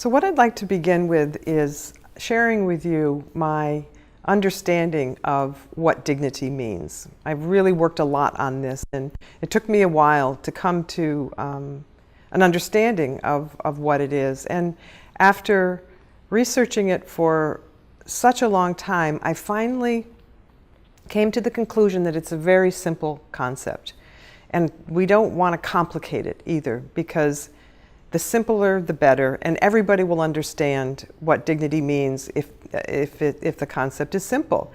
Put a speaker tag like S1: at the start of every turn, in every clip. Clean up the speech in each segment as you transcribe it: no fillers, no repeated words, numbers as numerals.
S1: So what I'd like to begin with is sharing with you my understanding of what dignity means. I've really worked a lot on this, and it took me a while to come to an understanding of what it is. And after researching it for such a long time, I finally came to the conclusion that it's a very simple concept. And we don't want to complicate it either, because the simpler the better, and everybody will understand what dignity means if the concept is simple.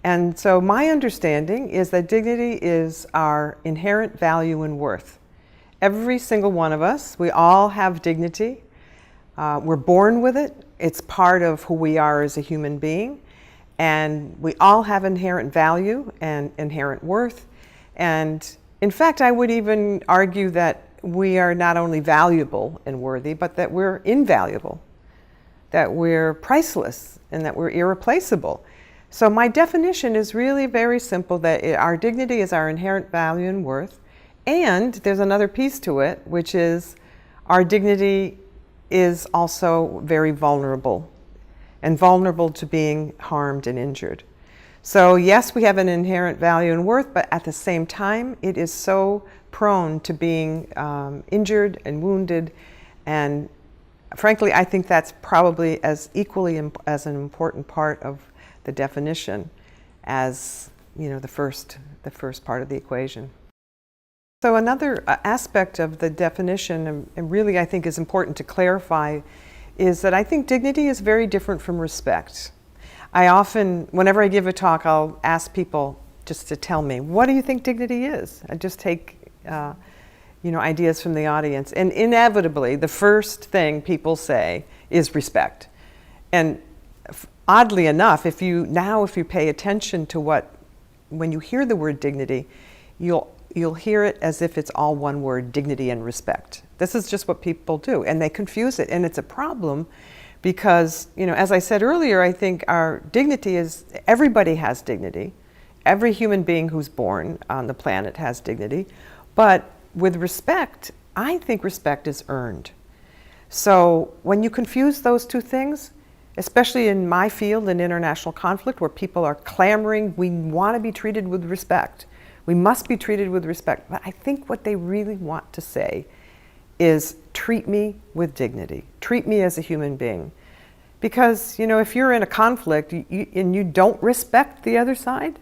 S1: And so my understanding is that dignity is our inherent value and worth. Every single one of us, we all have dignity. We're born with it. It's part of who we are as a human being. And we all have inherent value and inherent worth. And in fact, I would even argue that we are not only valuable and worthy, but that we're invaluable, that we're priceless, and that we're irreplaceable. So my definition is really very simple, that our dignity is our inherent value and worth. And there's another piece to it, which is our dignity is also very vulnerable, and vulnerable to being harmed and injured. So yes, we have an inherent value and worth, but at the same time, it is so prone to being injured and wounded. And frankly, I think that's probably as equally as an important part of the definition as, you know, the first part of the equation. So another aspect of the definition, and really I think is important to clarify, is that I think dignity is very different from respect. I often, whenever I give a talk, I'll ask people just to tell me, what do you think dignity is? I just take ideas from the audience. And inevitably, the first thing people say is respect. And oddly enough, if you pay attention to when you hear the word dignity, you'll hear it as if it's all one word, dignity and respect. This is just what people do, and they confuse it. And it's a problem because, as I said earlier, I think our dignity is, everybody has dignity. Every human being who's born on the planet has dignity. But with respect, I think respect is earned. So when you confuse those two things, especially in my field in international conflict, where people are clamoring, we want to be treated with respect. We must be treated with respect. But I think what they really want to say is, treat me with dignity. Treat me as a human being. Because, if you're in a conflict and you don't respect the other side,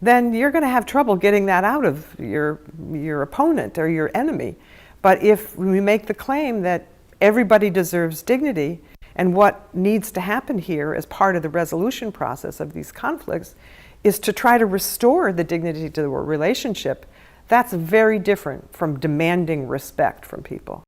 S1: then you're going to have trouble getting that out of your opponent or your enemy. But if we make the claim that everybody deserves dignity, and what needs to happen here as part of the resolution process of these conflicts is to try to restore the dignity to the relationship, that's very different from demanding respect from people.